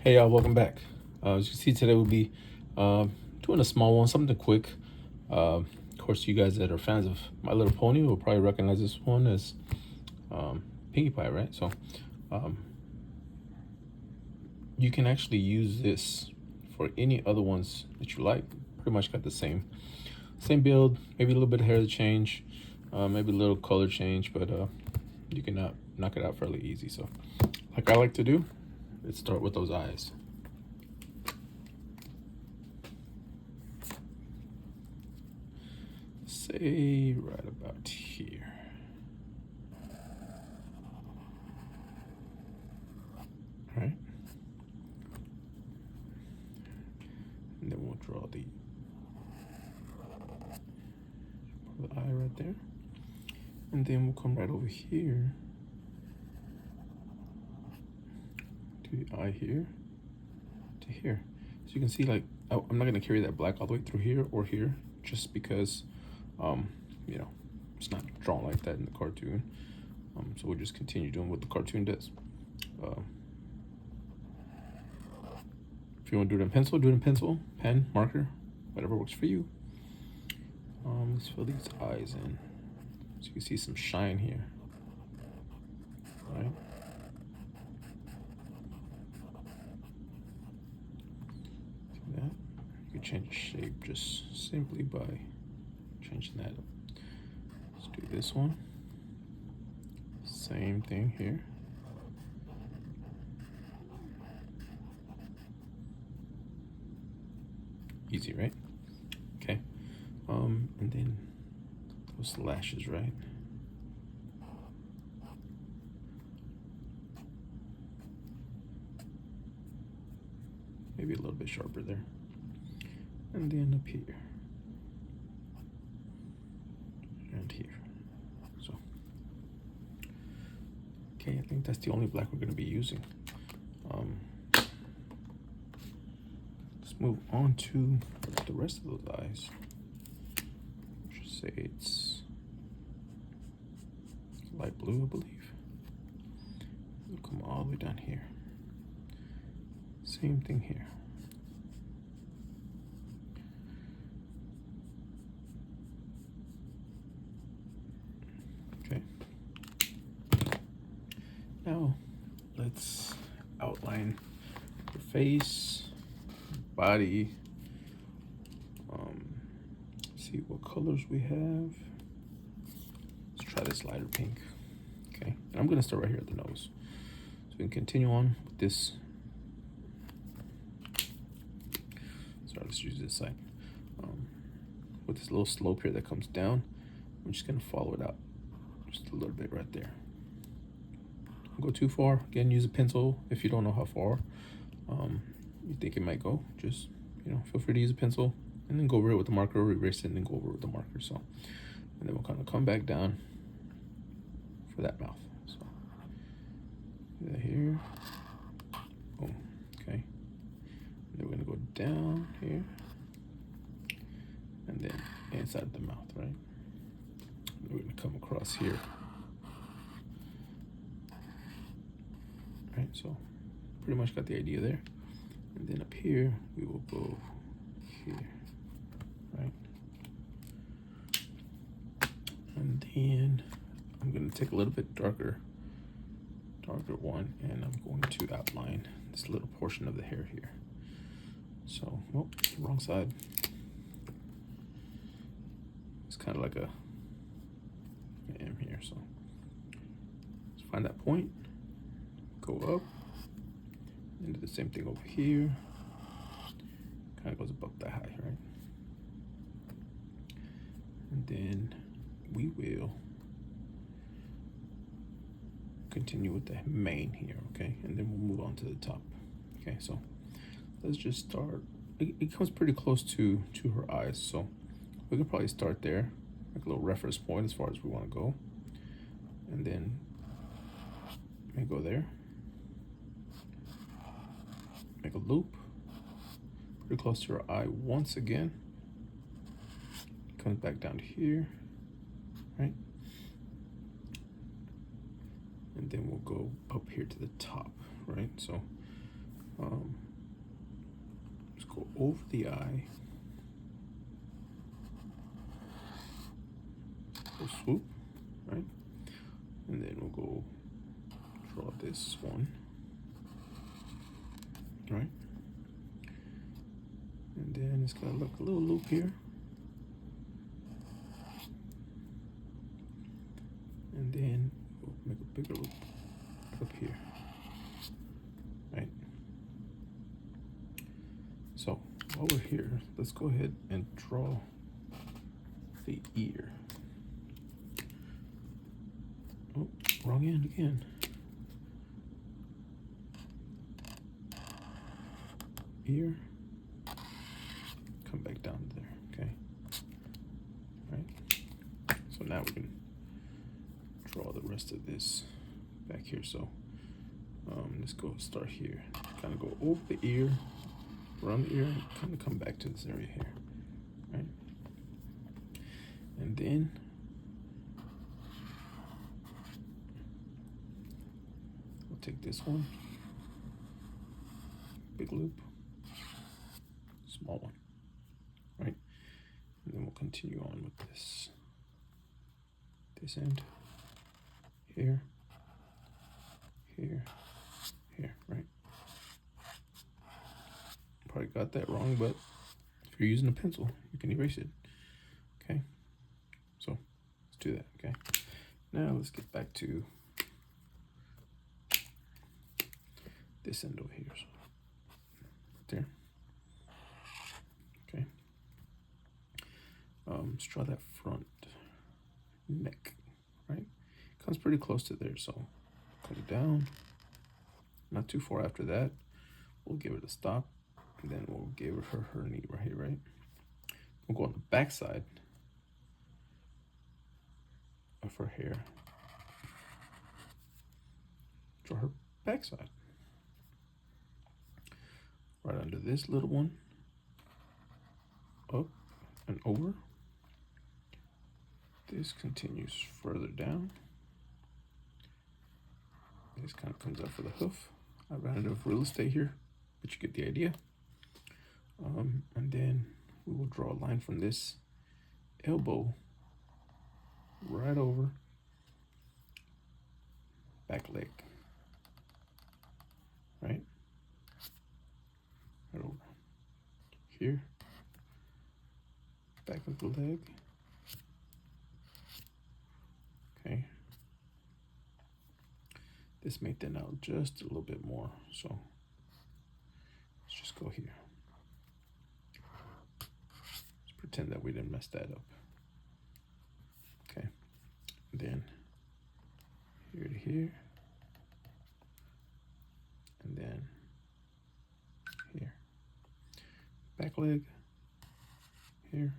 Hey y'all, welcome back. As you can see today, we'll be doing a small one, something quick. Of course, you guys that are fans of My Little Pony will probably recognize this one as Pinkie Pie, right? So you can actually use this for any other ones that you like. Pretty much got the same build, maybe a little bit of hair change, maybe a little color change, but you can knock it out fairly easy. So like I like to do, let's start with those eyes. Say right about here. All right. And then we'll draw the eye right there. And then we'll come right over here to the eye here to here. So you can see, like, I'm not gonna carry that black all the way through here or here, just because, you know, it's not drawn like that in the cartoon. So we'll just continue doing what the cartoon does. If you want to do it in pencil, do it in pencil, pen, marker, whatever works for you. Let's fill these eyes in. So you can see some shine here. Right? See that? You can change the shape just simply by changing that up. Let's do this one. Same thing here. Easy, right? Okay. And then those lashes, right? Maybe a little bit sharper there. And then up here. And here. So, okay, I think that's the only black we're going to be using. Let's move on to the rest of those eyes. Just say it's light blue, I believe. It'll come all the way down here. Same thing here. Okay. Now let's outline the face, body. See what colors we have. Let's try this lighter pink. Okay, and I'm gonna start right here at the nose. So we can continue on with this. Sorry, let's use this side. With this little slope here that comes down, I'm just gonna follow it out just a little bit right there. Don't go too far. Again, use a pencil if you don't know how far you think it might go. Just, feel free to use a pencil and then go over it with the marker, or erase it and then go over it with the marker. So, and then we'll kind of come back down for that mouth. So, do that here. Boom. Okay. And then we're gonna go down here, and then inside the mouth, right? And we're gonna come across here. Right. So, pretty much got the idea there. And then up here, we will go here, right? And then I'm gonna take a little bit darker one, and I'm going to outline this little portion of the hair here. So, oh, wrong side. It's kind of like a M here, so let's find that point, go up, and do the same thing over here. Kind of goes above that high, right? And then we will continue with the mane here, okay? And then we'll move on to the top. Okay, so let's just start. It comes pretty close to her eyes, so we can probably start there, like a little reference point as far as we want to go. And then may go there. Make a loop pretty close to her eye once again. Comes back down to here, right? And then we'll go up here to the top, right? So Let's go over the eye. We'll swoop, right? And then we'll go draw this one, right? And then it's gonna look a little loop here. And then we'll make a bigger loop up here, right? So while we're here, let's go ahead and draw the ear. Oh, wrong end again. Ear. Come back down to there, okay? Right? So now we can draw the rest of this back here. So let's go start here. Kind of go over the ear, around the ear, and kind of come back to this area here, right? And then we'll take this one, big loop, small one, right? And then we'll continue on with this end, here, here, here, right? Probably got that wrong, but if you're using a pencil, you can erase it, okay? So let's do that, okay? Now let's get back to this end over here, so there, okay? Let's draw that front neck, right? Comes pretty close to there, so cut it down. Not too far after that. We'll give it a stop, and then we'll give her knee right here, right? We'll go on the back side of her hair. Draw her backside. Right under this little one. Up and over. This continues further down. This kind of comes up for the hoof. I ran out of real estate here, but you get the idea. And then we will draw a line from this elbow right over back leg, right? Right over here, back of the leg, okay. This may thin out just a little bit more, so let's just go here. Let's pretend that we didn't mess that up. Okay, and then here to here, and then here. Back leg, here,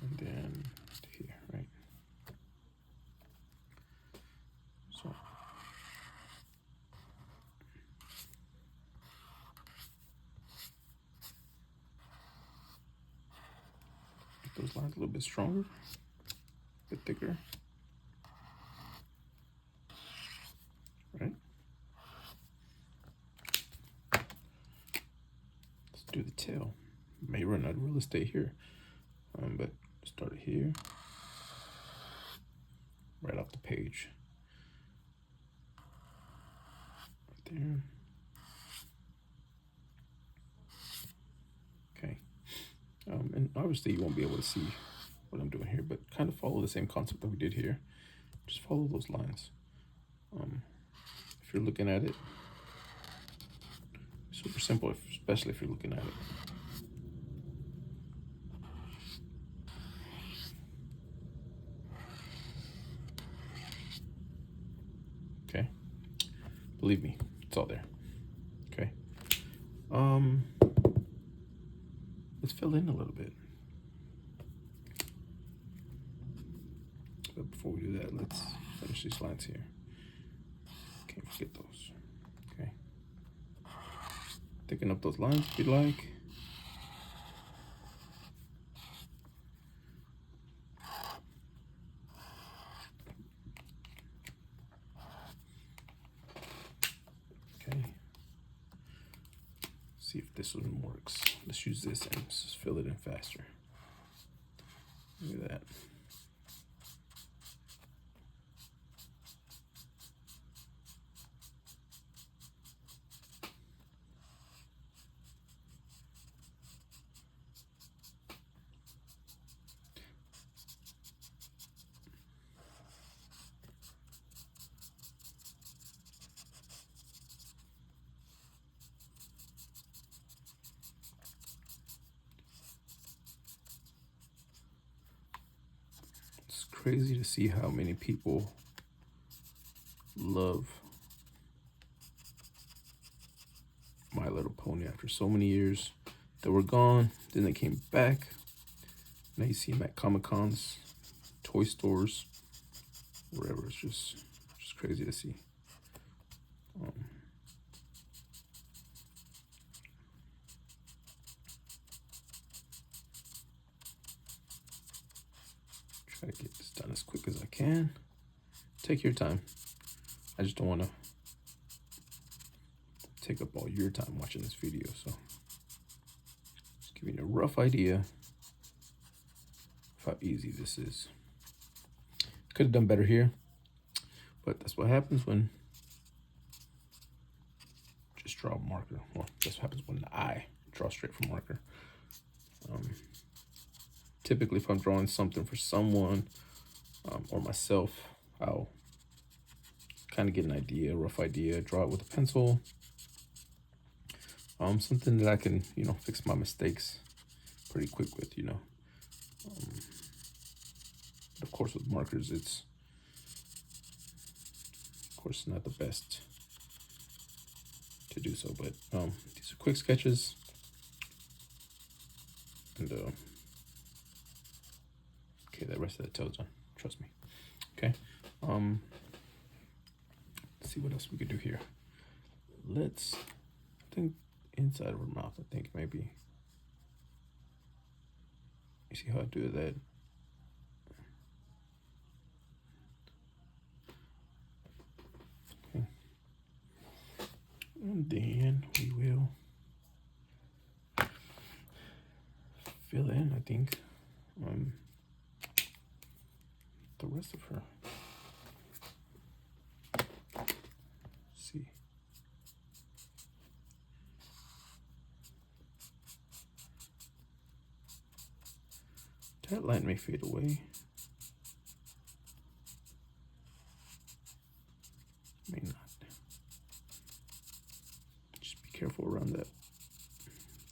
and then to here, right? So make those lines a little bit stronger, a bit thicker, right? Let's do the tail. May run out of real estate here, but start it here, right off the page. Right there. Okay. And obviously you won't be able to see what I'm doing here, but kind of follow the same concept that we did here. Just follow those lines. If you're looking at it, super simple, especially if you're looking at it. Okay, believe me, it's all there. Okay, let's fill in a little bit. But before we do that, let's finish these lines here. Can't forget those. Okay, thicken up those lines if you like. Okay, See if this one works. Let's use this and just fill it in faster. Look at that. It's crazy to see how many people love My Little Pony after so many years. They were gone, then they came back. Now you see them at Comic-Cons, toy stores, wherever. It's just crazy to see. Try to get this done as quick as I can. Take your time. I just don't want to take up all your time watching this video, so just giving you a rough idea of how easy this is. Could have done better here, but that's what happens when just draw a marker. Well, that's what happens when I draw straight from marker. Typically, if I'm drawing something for someone or myself, I'll kind of get an idea, a rough idea, draw it with a pencil. Something that I can, fix my mistakes pretty quick with, But of course, with markers, it's, of course, not the best to do so. But these are quick sketches. And, okay, the rest of the tail's done. Trust me. Okay. Let's see what else we could do here. I think inside of her mouth, I think maybe. You see how I do that? Okay. And then we will fill in, I think, the rest of her. See. That line may fade away. May not. Just be careful around that.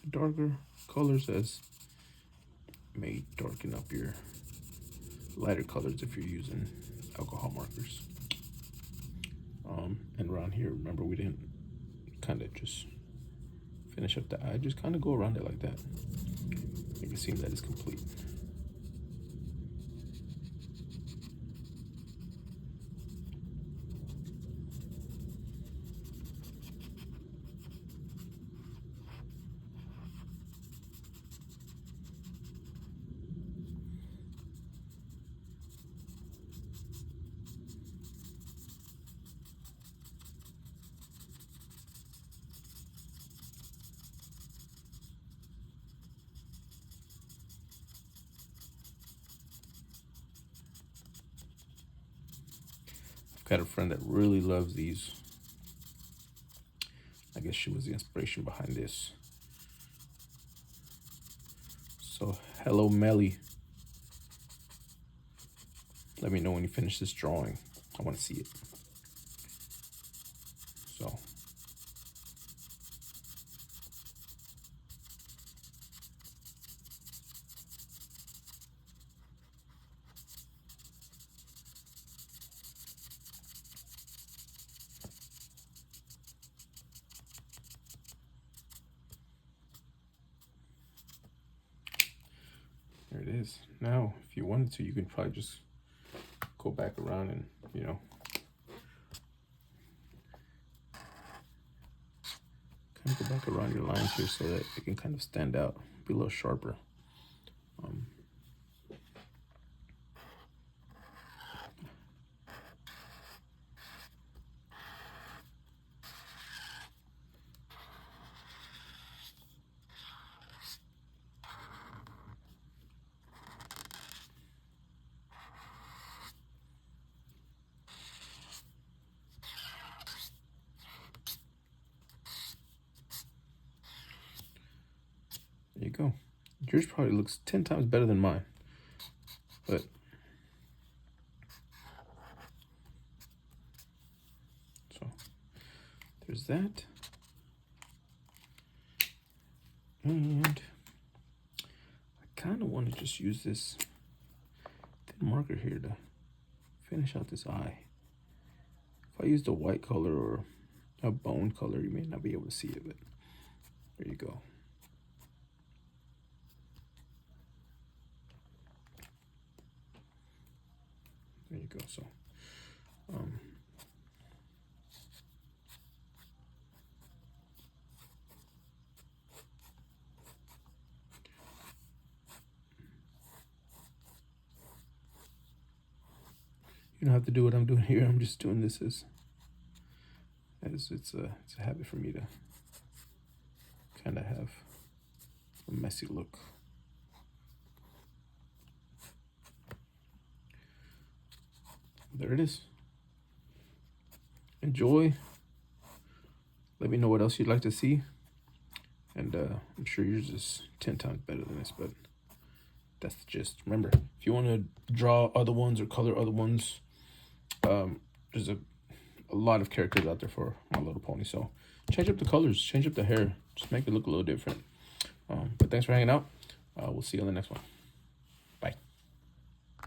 The darker colors as may darken up your lighter colors if you're using alcohol markers. And around here, remember we didn't kind of just finish up the eye, just kind of go around it like that. Make it seem that it's complete. Got a friend that really loves these. I guess she was the inspiration behind this. So, hello, Melly. Let me know when you finish this drawing. I want to see it. So. There it is. Now, if you wanted to, you can probably just go back around and, kind of go back around your lines here so that it can kind of stand out, be a little sharper. you go. Yours probably looks 10 times better than mine. But so there's that. And I kind of want to just use this thin marker here to finish out this eye. If I used a white color or a bone color, you may not be able to see it, but there you go. There you go. So, you don't have to do what I'm doing here. I'm just doing this as it's a habit for me to kind of have a messy look. There it is. Enjoy. Let me know what else you'd like to see. And I'm sure yours is 10 times better than this, but that's the gist. Remember, if you want to draw other ones or color other ones, there's a lot of characters out there for My Little Pony. So change up the colors, change up the hair, just make it look a little different. But thanks for hanging out. We'll see you on the next one.